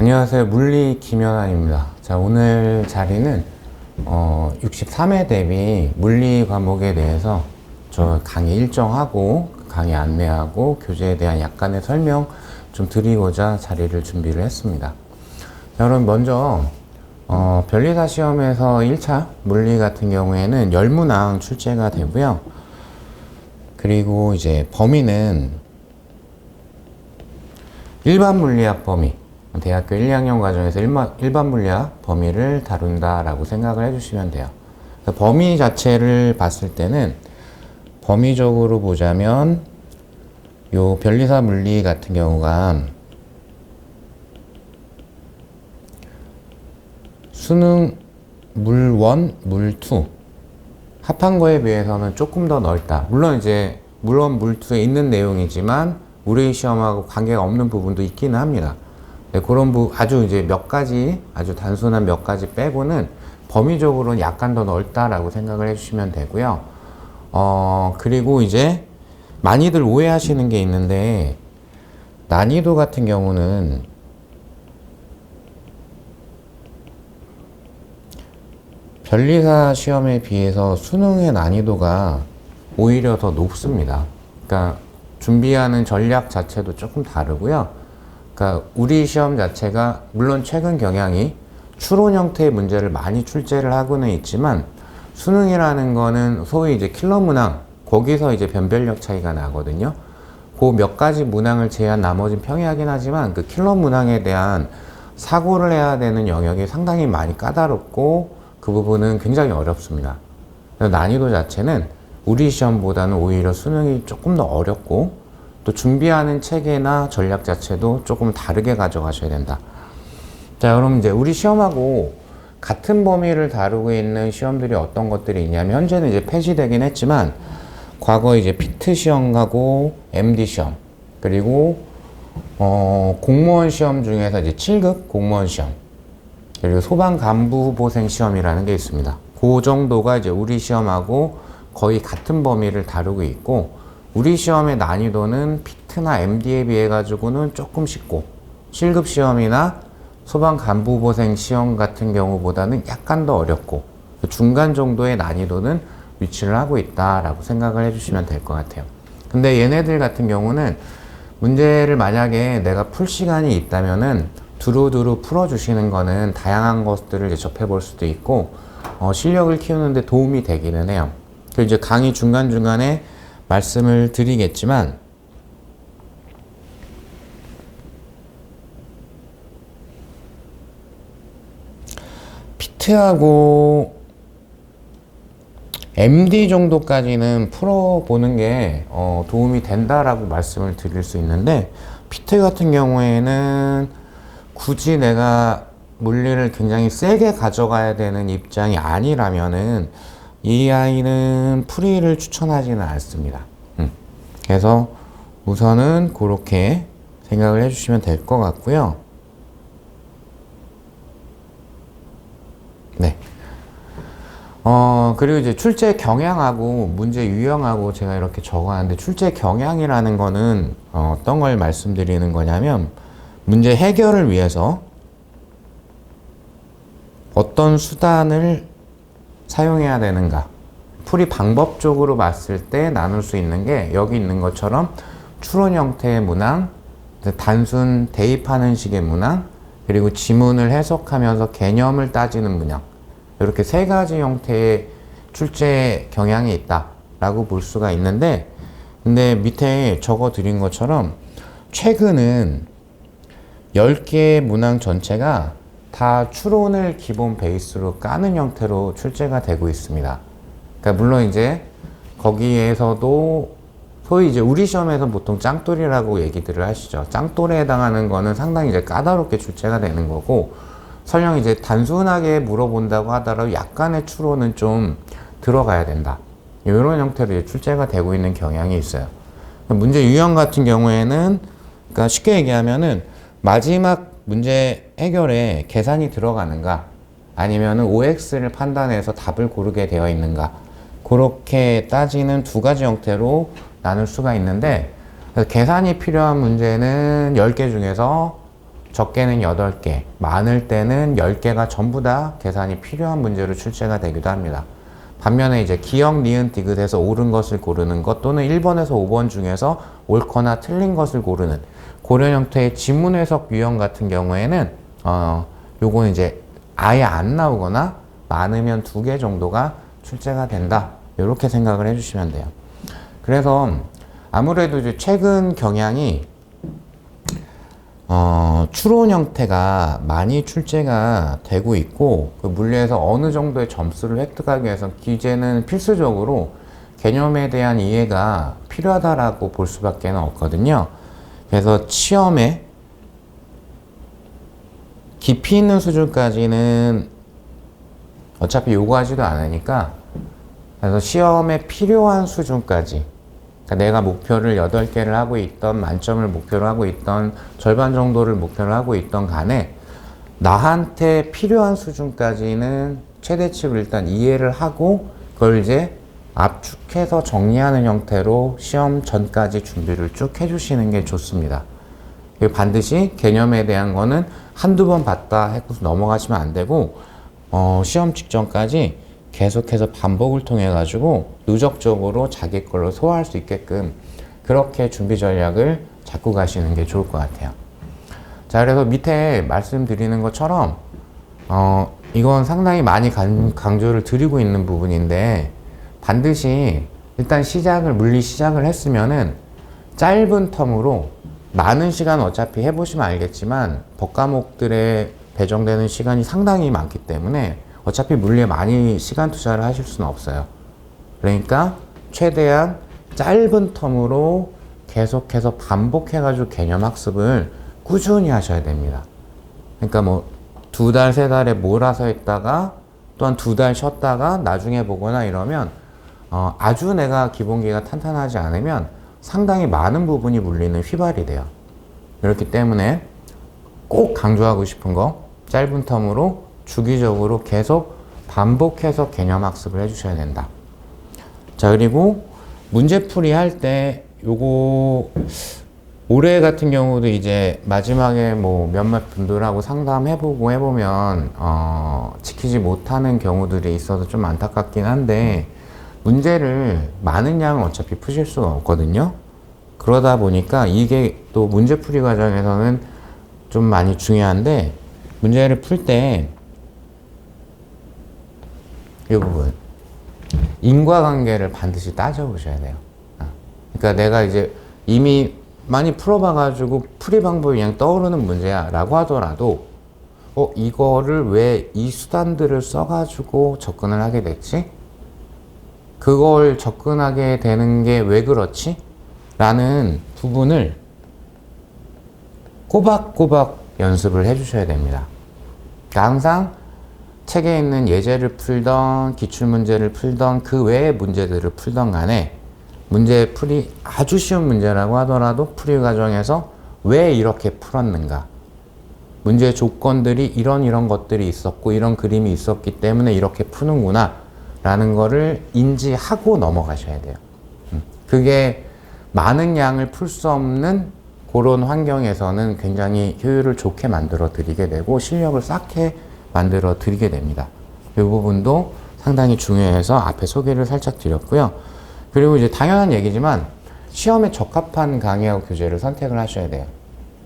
안녕하세요. 물리 김연아입니다. 자, 오늘 자리는 63회 대비 물리 과목에 대해서 저 강의 일정하고 강의 안내하고 교재에 대한 약간의 설명 좀 드리고자 자리를 준비를 했습니다. 자, 그럼 먼저 변리사 시험에서 1차 물리 같은 경우에는 열문항 출제가 되고요. 그리고 이제 범위는 일반 물리학 범위, 대학교 1, 2학년 과정에서 일반 물리학 범위를 다룬다라고 생각을 해주시면 돼요. 범위 자체를 봤을 때는 범위적으로 보자면 요 변리사 물리 같은 경우가 수능 물1, 물2 합한 거에 비해서는 조금 더 넓다. 물론 물2에 있는 내용이지만 우리 시험하고 관계가 없는 부분도 있기는 합니다. 네, 그런 아주 이제 몇 가지, 아주 단순한 몇 가지 빼고는 범위적으로는 약간 더 넓다라고 생각을 해주시면 되고요. 그리고 이제 많이들 오해하시는 게 있는데, 난이도 같은 경우는 변리사 시험에 비해서 수능의 난이도가 오히려 더 높습니다. 그러니까 준비하는 전략 자체도 조금 다르고요. 그러니까 우리 시험 자체가 물론 최근 경향이 추론 형태의 문제를 많이 출제를 하고는 있지만 수능이라는 거는 소위 이제 킬러 문항, 거기서 이제 변별력 차이가 나거든요. 그 몇 가지 문항을 제한 나머지는 평이하긴 하지만 그 킬러 문항에 대한 사고를 해야 되는 영역이 상당히 많이 까다롭고 그 부분은 굉장히 어렵습니다. 난이도 자체는 우리 시험보다는 오히려 수능이 조금 더 어렵고 또 준비하는 체계나 전략 자체도 조금 다르게 가져가셔야 된다. 자, 그럼 이제 우리 시험하고 같은 범위를 다루고 있는 시험들이 어떤 것들이 있냐면, 현재는 이제 폐지되긴 했지만 과거 이제 피트 시험하고 MD 시험, 그리고 공무원 시험 중에서 이제 7급 공무원 시험, 그리고 소방 간부 후보생 시험이라는 게 있습니다. 그 정도가 이제 우리 시험하고 거의 같은 범위를 다루고 있고, 우리 시험의 난이도는 피트나 MD에 비해 가지고는 조금 쉽고 7급 시험이나 소방 간부 후보생 시험 같은 경우보다는 약간 더 어렵고 중간 정도의 난이도는 위치를 하고 있다라고 생각을 해주시면 될 것 같아요. 근데 얘네들 같은 경우는 문제를 만약에 내가 풀 시간이 있다면은 두루두루 풀어주시는 거는 다양한 것들을 이제 접해볼 수도 있고 실력을 키우는데 도움이 되기는 해요. 그리고 이제 강의 중간중간에 말씀을 드리겠지만 피트하고 MD 정도까지는 풀어보는 게 도움이 된다라고 말씀을 드릴 수 있는데, 피트 같은 경우에는 굳이 내가 물리를 굉장히 세게 가져가야 되는 입장이 아니라면은 이 아이는 프리를 추천하지는 않습니다. 그래서 우선은 그렇게 생각을 해주시면 될 것 같고요. 네. 그리고 이제 출제 경향하고 문제 유형하고 제가 이렇게 적어놨는데, 출제 경향이라는 거는 어떤 걸 말씀드리는 거냐면, 문제 해결을 위해서 어떤 수단을 사용해야 되는가, 풀이 방법적으로 봤을 때 나눌 수 있는 게 여기 있는 것처럼 추론 형태의 문항, 단순 대입하는 식의 문항, 그리고 지문을 해석하면서 개념을 따지는 문항, 이렇게 세 가지 형태의 출제 경향이 있다라고 볼 수가 있는데, 근데 밑에 적어 드린 것처럼 최근은 10개의 문항 전체가 다 추론을 기본 베이스로 까는 형태로 출제가 되고 있습니다. 그러니까 물론 이제 거기에서도 소위 이제 우리 시험에서 보통 짱돌이라고 얘기들을 하시죠. 짱돌에 해당하는 거는 상당히 이제 까다롭게 출제가 되는 거고, 설령 이제 단순하게 물어본다고 하더라도 약간의 추론은 좀 들어가야 된다. 이런 형태로 이제 출제가 되고 있는 경향이 있어요. 문제 유형 같은 경우에는, 그러니까 쉽게 얘기하면은 마지막 문제 해결에 계산이 들어가는가, 아니면은 OX를 판단해서 답을 고르게 되어 있는가, 그렇게 따지는 두 가지 형태로 나눌 수가 있는데, 계산이 필요한 문제는 10개 중에서 적게는 8개, 많을 때는 10개가 전부 다 계산이 필요한 문제로 출제가 되기도 합니다. 반면에 이제 기역, 니은, 디귿에서 옳은 것을 고르는 것 또는 1번에서 5번 중에서 옳거나 틀린 것을 고르는 그런 형태의 지문 해석 유형 같은 경우에는 요거는 이제 아예 안 나오거나 많으면 2개 정도가 출제가 된다. 이렇게 생각을 해주시면 돼요. 그래서 아무래도 이제 최근 경향이 추론 형태가 많이 출제가 되고 있고 그 물리에서 어느 정도의 점수를 획득하기 위해서 기재는 필수적으로 개념에 대한 이해가 필요하다라고 볼 수밖에 없거든요. 그래서 시험에 깊이 있는 수준까지는 어차피 요구하지도 않으니까 그래서 시험에 필요한 수준까지 그러니까 내가 목표를 8개를 하고 있던 만점을 목표로 하고 있던 절반 정도를 목표로 하고 있던 간에 나한테 필요한 수준까지는 최대치를 일단 이해를 하고 그걸 이제 압축해서 정리하는 형태로 시험 전까지 준비를 쭉 해주시는 게 좋습니다. 반드시 개념에 대한 거는 한두 번 봤다 해서 넘어가시면 안 되고 시험 직전까지 계속해서 반복을 통해 가지고 누적적으로 자기 걸로 소화할 수 있게끔 그렇게 준비 전략을 잡고 가시는 게 좋을 것 같아요. 자, 그래서 밑에 말씀드리는 것처럼 이건 상당히 많이 강조를 드리고 있는 부분인데 반드시 일단 물리 시작을 했으면은 짧은 텀으로 많은 시간 어차피 해보시면 알겠지만 법과목들에 배정되는 시간이 상당히 많기 때문에 어차피 물리에 많이 시간 투자를 하실 수는 없어요. 그러니까 최대한 짧은 텀으로 계속해서 반복해가지고 개념 학습을 꾸준히 하셔야 됩니다. 그러니까 뭐 2달, 3달에 몰아서 했다가 또한 2달 쉬었다가 나중에 보거나 이러면 아주 내가 기본기가 탄탄하지 않으면 상당히 많은 부분이 물리는 휘발이 돼요. 그렇기 때문에 꼭 강조하고 싶은 거 짧은 텀으로 주기적으로 계속 반복해서 개념 학습을 해주셔야 된다. 자, 그리고 문제풀이 할 때 요거 올해 같은 경우도 이제 마지막에 뭐 몇몇 분들하고 상담해보고 해보면 지키지 못하는 경우들이 있어서 좀 안타깝긴 한데 문제를 많은 양을 어차피 푸실 수가 없거든요. 그러다 보니까 이게 또 문제풀이 과정에서는 좀 많이 중요한데 문제를 풀 때 이 부분 인과관계를 반드시 따져보셔야 돼요. 그러니까 내가 이제 이미 많이 풀어봐가지고 풀이 방법이 그냥 떠오르는 문제야 라고 하더라도 이거를 왜 이 수단들을 써가지고 접근을 하게 됐지? 그걸 접근하게 되는 게 왜 그렇지? 라는 부분을 꼬박꼬박 연습을 해주셔야 됩니다. 그러니까 항상 책에 있는 예제를 풀던 기출문제를 풀던 그 외의 문제들을 풀던 간에 문제 풀이 아주 쉬운 문제라고 하더라도 풀이 과정에서 왜 이렇게 풀었는가, 문제 조건들이 이런 것들이 있었고 이런 그림이 있었기 때문에 이렇게 푸는구나 라는 거를 인지하고 넘어가셔야 돼요. 그게 많은 양을 풀 수 없는 그런 환경에서는 굉장히 효율을 좋게 만들어 드리게 되고 실력을 쌓게 만들어 드리게 됩니다. 이 부분도 상당히 중요해서 앞에 소개를 살짝 드렸고요. 그리고 이제 당연한 얘기지만 시험에 적합한 강의하고 교재를 선택을 하셔야 돼요.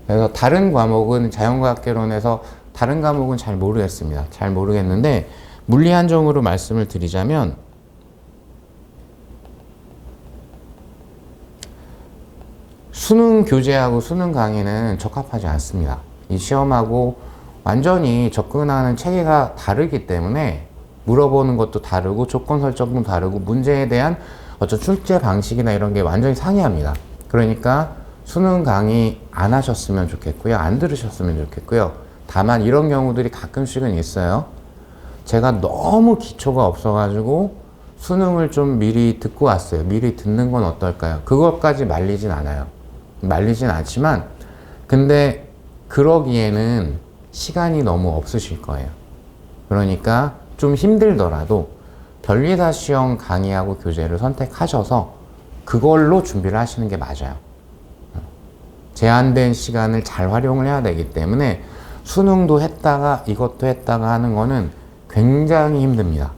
그래서 다른 과목은 자연과학개론에서 다른 과목은 잘 모르겠습니다. 잘 모르겠는데 물리 한정으로 말씀을 드리자면 수능 교재하고 수능 강의는 적합하지 않습니다. 이 시험하고 완전히 접근하는 체계가 다르기 때문에 물어보는 것도 다르고 조건 설정도 다르고 문제에 대한 어떤 출제 방식이나 이런 게 완전히 상이합니다. 그러니까 수능 강의 안 하셨으면 좋겠고요. 안 들으셨으면 좋겠고요. 다만 이런 경우들이 가끔씩은 있어요. 제가 너무 기초가 없어가지고 수능을 좀 미리 듣고 왔어요. 미리 듣는 건 어떨까요? 그것까지 말리진 않아요. 말리진 않지만 근데 그러기에는 시간이 너무 없으실 거예요. 그러니까 좀 힘들더라도 변리사 시험 강의하고 교재를 선택하셔서 그걸로 준비를 하시는 게 맞아요. 제한된 시간을 잘 활용을 해야 되기 때문에 수능도 했다가 이것도 했다가 하는 거는 굉장히 힘듭니다.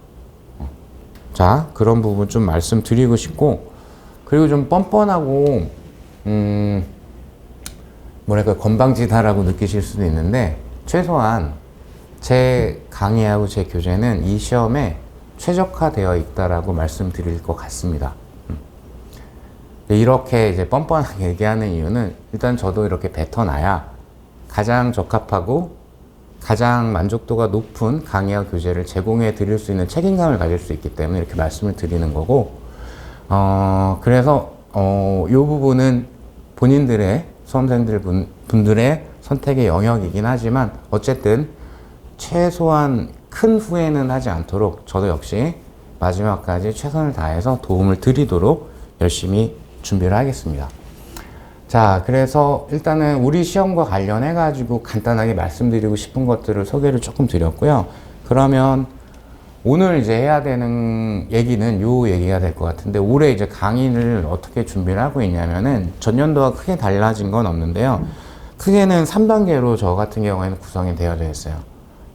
자, 그런 부분 좀 말씀드리고 싶고, 그리고 좀 뻔뻔하고 뭐랄까 건방지다라고 느끼실 수도 있는데, 최소한 제 강의하고 제 교재는 이 시험에 최적화되어 있다라고 말씀드릴 것 같습니다. 이렇게 이제 뻔뻔하게 얘기하는 이유는, 일단 저도 이렇게 뱉어놔야 가장 적합하고 가장 만족도가 높은 강의와 교재를 제공해 드릴 수 있는 책임감을 가질 수 있기 때문에 이렇게 말씀을 드리는 거고, 그래서 이 부분은 본인들의 수험생들 분들의 선택의 영역이긴 하지만, 어쨌든 최소한 큰 후회는 하지 않도록 저도 역시 마지막까지 최선을 다해서 도움을 드리도록 열심히 준비를 하겠습니다. 자, 그래서 일단은 우리 시험과 관련해 가지고 간단하게 말씀드리고 싶은 것들을 소개를 조금 드렸고요. 그러면 오늘 이제 해야 되는 얘기는 요 얘기가 될 것 같은데, 올해 이제 강의를 어떻게 준비를 하고 있냐면은, 전년도와 크게 달라진 건 없는데요. 크게는 3단계로 저 같은 경우에는 구성이 되어져 있어요.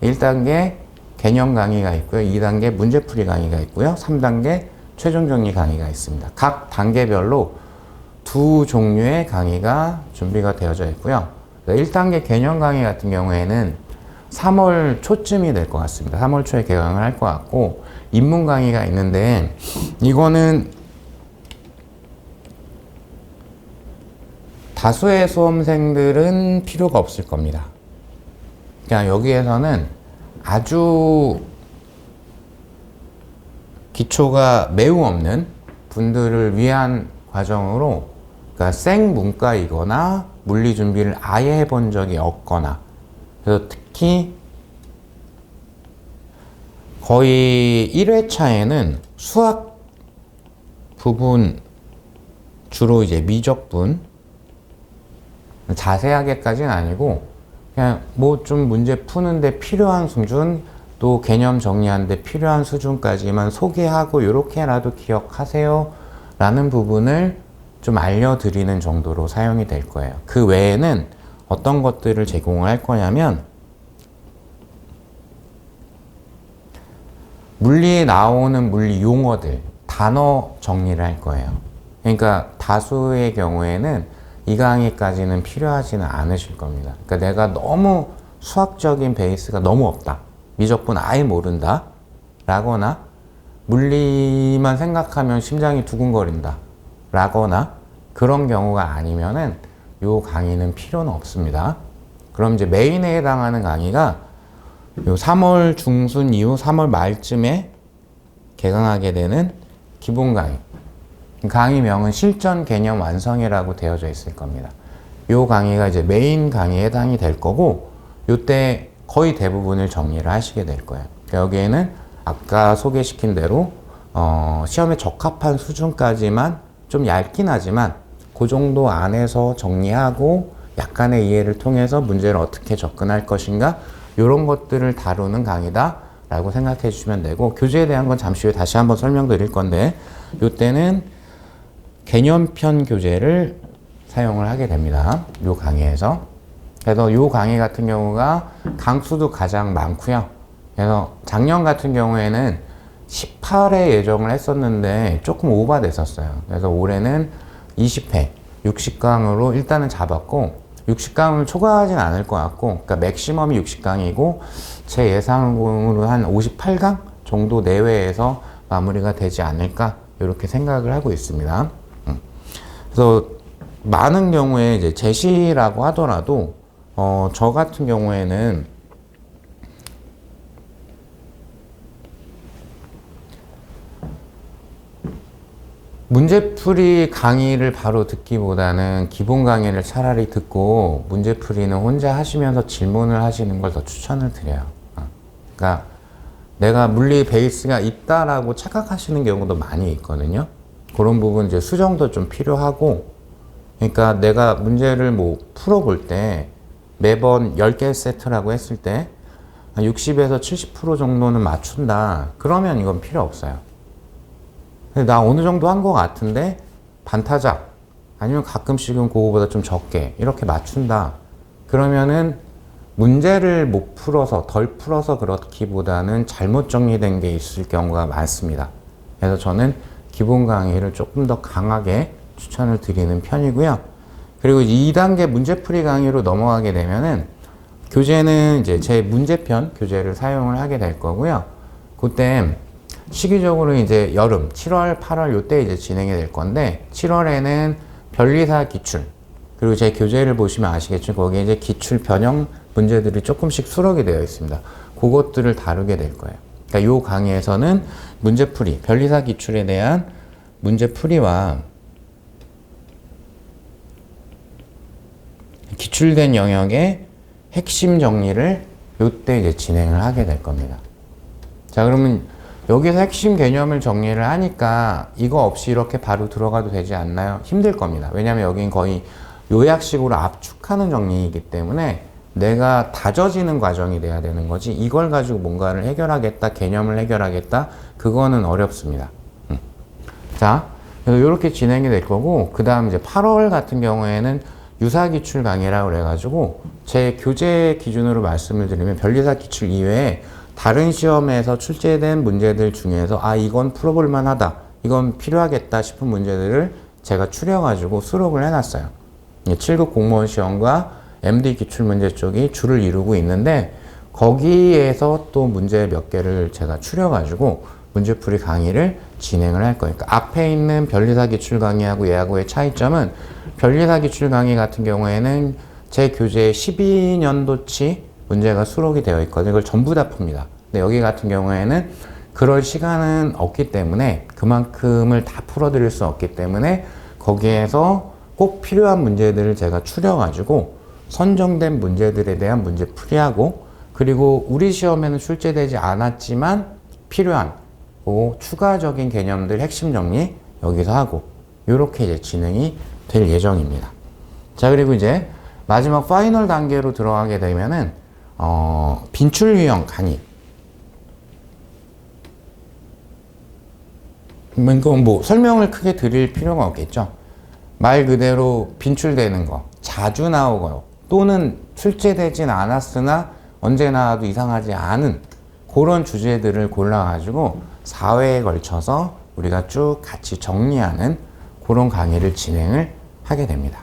1단계 개념 강의가 있고요. 2단계 문제풀이 강의가 있고요. 3단계 최종 정리 강의가 있습니다. 각 단계별로 두 종류의 강의가 준비가 되어져 있고요. 1단계 개념 강의 같은 경우에는 3월 초쯤이 될 것 같습니다. 3월 초에 개강을 할 것 같고, 입문 강의가 있는데 이거는 다수의 수험생들은 필요가 없을 겁니다. 그냥 여기에서는 아주 기초가 매우 없는 분들을 위한 과정으로, 그러니까 생문과이거나 물리 준비를 아예 해본 적이 없거나, 그래서 특히 거의 1회차에는 수학 부분, 주로 이제 미적분, 자세하게까지는 아니고 그냥 뭐 좀 문제 푸는데 필요한 수준, 또 개념 정리하는데 필요한 수준까지만 소개하고 요렇게라도 기억하세요 라는 부분을 좀 알려드리는 정도로 사용이 될 거예요. 그 외에는 어떤 것들을 제공을 할 거냐면, 물리에 나오는 물리 용어들, 단어 정리를 할 거예요. 그러니까 다수의 경우에는 이 강의까지는 필요하지는 않으실 겁니다. 그러니까 내가 너무 수학적인 베이스가 너무 없다, 미적분 아예 모른다 라거나, 물리만 생각하면 심장이 두근거린다 라거나, 그런 경우가 아니면은 요 강의는 필요는 없습니다. 그럼 이제 메인에 해당하는 강의가 요 3월 중순 이후 3월 말쯤에 개강하게 되는 기본 강의. 강의명은 실전 개념 완성이라고 되어져 있을 겁니다. 요 강의가 이제 메인 강의에 해당이 될 거고, 요때 거의 대부분을 정리를 하시게 될 거예요. 여기에는 아까 소개시킨 대로 시험에 적합한 수준까지만, 좀 얇긴 하지만 그 정도 안에서 정리하고 약간의 이해를 통해서 문제를 어떻게 접근할 것인가, 이런 것들을 다루는 강의다 라고 생각해 주시면 되고, 교재에 대한 건 잠시 후에 다시 한번 설명드릴 건데, 이때는 개념편 교재를 사용을 하게 됩니다. 이 강의에서. 그래서 이 강의 같은 경우가 강수도 가장 많고요. 그래서 작년 같은 경우에는 18회 예정을 했었는데 조금 오버됐었어요. 그래서 올해는 20회, 60강으로 일단은 잡았고, 60강을 초과하진 않을 것 같고, 그러니까 맥시멈이 60강이고 제 예상으로 한 58강 정도 내외에서 마무리가 되지 않을까, 이렇게 생각을 하고 있습니다. 그래서 많은 경우에 이제 제시라고 하더라도 저 같은 경우에는 문제풀이 강의를 바로 듣기보다는 기본 강의를 차라리 듣고 문제풀이는 혼자 하시면서 질문을 하시는 걸 더 추천을 드려요. 그러니까 내가 물리 베이스가 있다라고 착각하시는 경우도 많이 있거든요. 그런 부분 이제 수정도 좀 필요하고, 그러니까 내가 문제를 뭐 풀어볼 때 매번 10개 세트라고 했을 때 60에서 70% 정도는 맞춘다. 그러면 이건 필요 없어요. 나 어느 정도 한 것 같은데 반타작 아니면 가끔씩은 그거보다 좀 적게 이렇게 맞춘다. 그러면은 문제를 못 풀어서 덜 풀어서 그렇기보다는 잘못 정리된 게 있을 경우가 많습니다. 그래서 저는 기본 강의를 조금 더 강하게 추천을 드리는 편이고요. 그리고 2단계 문제풀이 강의로 넘어가게 되면은 교재는 이제 제 문제편 교재를 사용을 하게 될 거고요. 그때 시기적으로 이제 여름 7월, 8월 요때 이제 진행이 될 건데 7월에는 변리사 기출 그리고 제 교재를 보시면 아시겠지만 거기에 이제 기출 변형 문제들이 조금씩 수록이 되어 있습니다. 그것들을 다루게 될 거예요. 그러니까 요 강의에서는 문제풀이, 변리사 기출에 대한 문제풀이와 기출된 영역의 핵심 정리를 요때 이제 진행을 하게 될 겁니다. 자, 그러면 여기서 핵심 개념을 정리를 하니까 이거 없이 이렇게 바로 들어가도 되지 않나요? 힘들 겁니다. 왜냐하면 여긴 거의 요약식으로 압축하는 정리이기 때문에 내가 다져지는 과정이 돼야 되는 거지 이걸 가지고 뭔가를 해결하겠다, 개념을 해결하겠다, 그거는 어렵습니다. 자, 이렇게 진행이 될 거고, 그 다음 이제 8월 같은 경우에는 유사기출 강의라고 그래가지고 제 교재 기준으로 말씀을 드리면 변리사 기출 이외에 다른 시험에서 출제된 문제들 중에서 아 이건 풀어볼 만하다, 이건 필요하겠다 싶은 문제들을 제가 추려가지고 수록을 해놨어요. 7급 공무원 시험과 MD 기출문제 쪽이 줄을 이루고 있는데 거기에서 또 문제 몇 개를 제가 추려가지고 문제풀이 강의를 진행을 할 거니까 앞에 있는 변리사 기출 강의하고 얘하고의 차이점은 변리사 기출 강의 같은 경우에는 제 교재에 12년도치 문제가 수록이 되어 있거든요. 이걸 전부 다 풉니다. 근데 여기 같은 경우에는 그럴 시간은 없기 때문에 그만큼을 다 풀어드릴 수 없기 때문에 거기에서 꼭 필요한 문제들을 제가 추려가지고 선정된 문제들에 대한 문제 풀이하고 그리고 우리 시험에는 출제되지 않았지만 필요한 추가적인 개념들 핵심 정리 여기서 하고 이렇게 이제 진행이 될 예정입니다. 자, 그리고 이제 마지막 파이널 단계로 들어가게 되면은 빈출 유형 강의. 이건 뭐 설명을 크게 드릴 필요가 없겠죠. 말 그대로 빈출되는 거, 자주 나오고요. 또는 출제되진 않았으나 언제 나와도 이상하지 않은 그런 주제들을 골라가지고 4회에 걸쳐서 우리가 쭉 같이 정리하는 그런 강의를 진행을 하게 됩니다.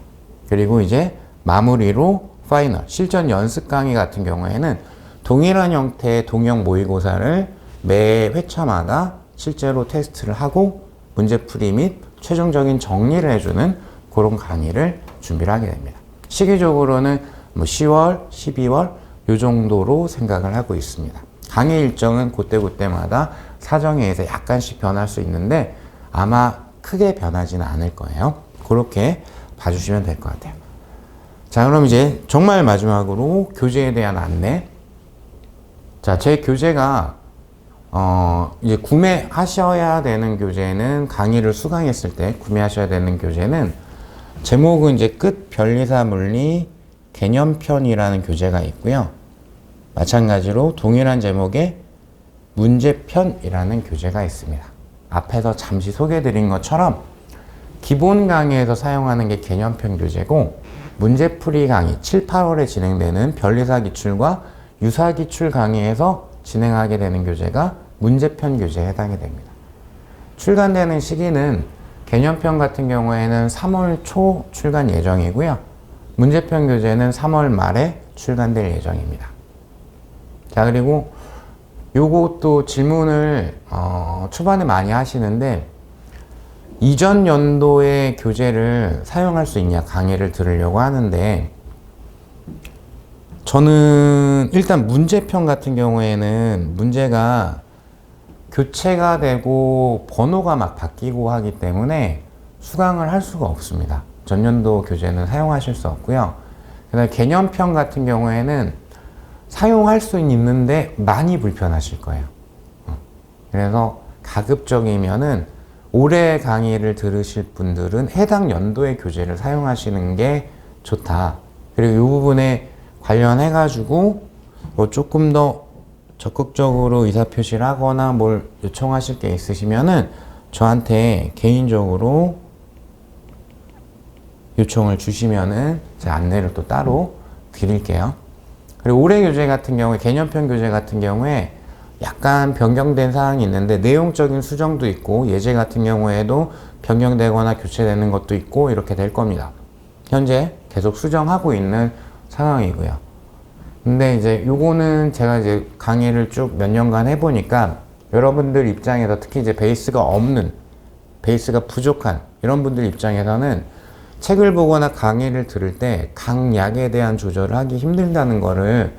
그리고 이제 마무리로 파이널, 실전 연습 강의 같은 경우에는 동일한 형태의 동형 모의고사를 매 회차마다 실제로 테스트를 하고 문제풀이 및 최종적인 정리를 해주는 그런 강의를 준비를 하게 됩니다. 시기적으로는 뭐 10월, 12월 요 정도로 생각을 하고 있습니다. 강의 일정은 그때마다 사정에 의해서 약간씩 변할 수 있는데 아마 크게 변하지는 않을 거예요. 그렇게 봐주시면 될 것 같아요. 자, 그럼 이제 정말 마지막으로 교재에 대한 안내. 자, 제 교재가 이제 구매하셔야 되는 교재는 강의를 수강했을 때 구매하셔야 되는 교재는 제목은 이제 끝 변리사 물리 개념편이라는 교재가 있고요. 마찬가지로 동일한 제목의 문제편이라는 교재가 있습니다. 앞에서 잠시 소개해드린 것처럼 기본 강의에서 사용하는 게 개념편 교재고 문제풀이 강의 7, 8월에 진행되는 변리사 기출과 유사 기출 강의에서 진행하게 되는 교재가 문제편 교재에 해당이 됩니다. 출간되는 시기는 개념편 같은 경우에는 3월 초 출간 예정이고요. 문제편 교재는 3월 말에 출간될 예정입니다. 자, 그리고 요것도 질문을 초반에 많이 하시는데 이전 연도의 교재를 사용할 수 있냐 강의를 들으려고 하는데 저는 일단 문제편 같은 경우에는 문제가 교체가 되고 번호가 막 바뀌고 하기 때문에 수강을 할 수가 없습니다. 전년도 교재는 사용하실 수 없고요. 그다음에 개념편 같은 경우에는 사용할 수는 있는데 많이 불편하실 거예요. 그래서 가급적이면은 올해 강의를 들으실 분들은 해당 연도의 교재를 사용하시는 게 좋다. 그리고 이 부분에 관련해 가지고 뭐 조금 더 적극적으로 의사표시를 하거나 뭘 요청하실 게 있으시면은 저한테 개인적으로 요청을 주시면은 제가 안내를 또 따로 드릴게요. 그리고 올해 교재 같은 경우에, 개념편 교재 같은 경우에 약간 변경된 사항이 있는데 내용적인 수정도 있고 예제 같은 경우에도 변경되거나 교체되는 것도 있고 이렇게 될 겁니다. 현재 계속 수정하고 있는 상황이고요. 근데 이제 요거는 제가 이제 강의를 쭉 몇 년간 해보니까 여러분들 입장에서 특히 이제 베이스가 없는, 베이스가 부족한 이런 분들 입장에서는 책을 보거나 강의를 들을 때 강약에 대한 조절을 하기 힘들다는 거를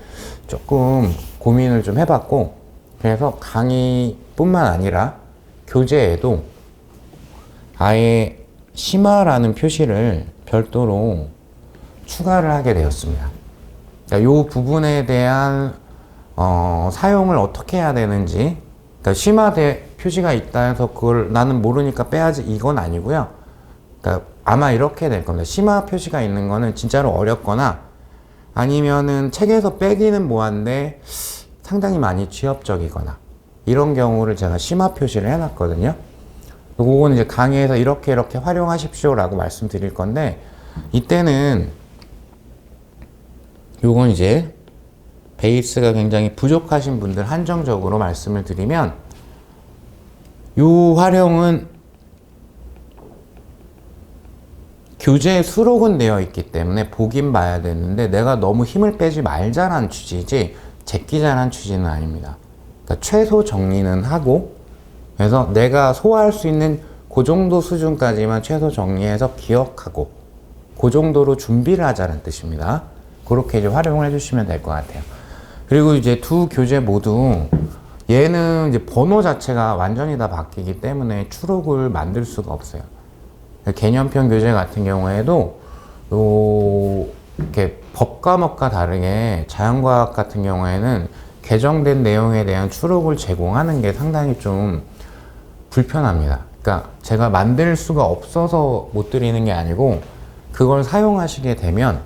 조금 고민을 좀 해봤고, 그래서 강의뿐만 아니라 교재에도 아예 심화라는 표시를 별도로 추가를 하게 되었습니다. 그러니까 이 부분에 대한 사용을 어떻게 해야 되는지, 그러니까 심화 표시가 있다 해서 그걸 나는 모르니까 빼야지 이건 아니고요. 그러니까 아마 이렇게 될 겁니다. 심화 표시가 있는 거는 진짜로 어렵거나 아니면은 책에서 빼기는 뭐한데 상당히 많이 취업적이거나 이런 경우를 제가 심화 표시를 해놨거든요. 그거는 이제 강의에서 이렇게 활용하십시오라고 말씀드릴 건데, 이때는 요건 이제 베이스가 굉장히 부족하신 분들 한정적으로 말씀을 드리면, 요 활용은 교재에 수록은 되어 있기 때문에 보긴 봐야 되는데 내가 너무 힘을 빼지 말자라는 취지지 제끼자라는 취지는 아닙니다. 그러니까 최소 정리는 하고, 그래서 내가 소화할 수 있는 그 정도 수준까지만 최소 정리해서 기억하고 그 정도로 준비를 하자는 뜻입니다. 그렇게 이제 활용을 해주시면 될 것 같아요. 그리고 이제 두 교재 모두 얘는 이제 번호 자체가 완전히 다 바뀌기 때문에 추록을 만들 수가 없어요. 개념편 교재 같은 경우에도 이렇게 법 과목과 다르게 자연과학 같은 경우에는 개정된 내용에 대한 추록을 제공하는 게 상당히 좀 불편합니다. 그러니까 제가 만들 수가 없어서 못 드리는 게 아니고 그걸 사용하시게 되면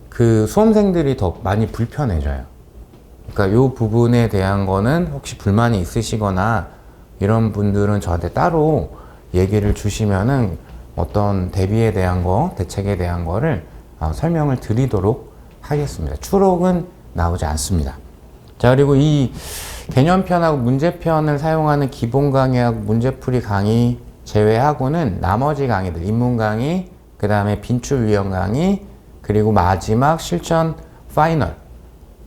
그 수험생들이 더 많이 불편해져요. 그러니까 이 부분에 대한 거는 혹시 불만이 있으시거나 이런 분들은 저한테 따로 얘기를 주시면은 어떤 대비에 대한 거, 대책에 대한 거를 설명을 드리도록 하겠습니다. 추록은 나오지 않습니다. 자, 그리고 이 개념편하고 문제편을 사용하는 기본 강의하고 문제풀이 강의 제외하고는 나머지 강의들, 인문 강의, 그 다음에 빈출 유형 강의, 그리고 마지막 실전 파이널,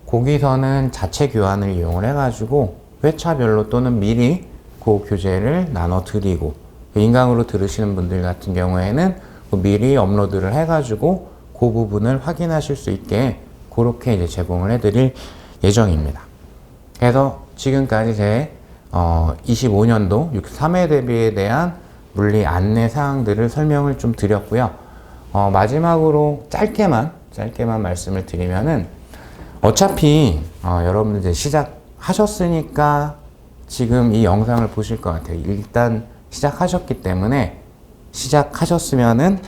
거기서는 자체 교환을 이용을 해가지고 회차별로 또는 미리 그 교재를 나눠 드리고, 인강으로 들으시는 분들 같은 경우에는 미리 업로드를 해가지고 그 부분을 확인하실 수 있게 그렇게 이제 제공을 해드릴 예정입니다. 그래서 지금까지 제 25년도 3회 대비에 대한 물리 안내 사항들을 설명을 좀 드렸고요. 마지막으로 짧게만 말씀을 드리면은, 어차피 여러분들 이제 시작하셨으니까 지금 이 영상을 보실 것 같아요. 일단 시작하셨기 때문에, 시작하셨으면은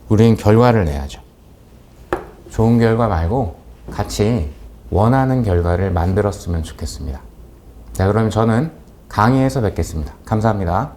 우리는 결과를 내야죠. 좋은 결과 말고 같이 원하는 결과를 만들었으면 좋겠습니다. 자, 그럼 저는 강의에서 뵙겠습니다. 감사합니다.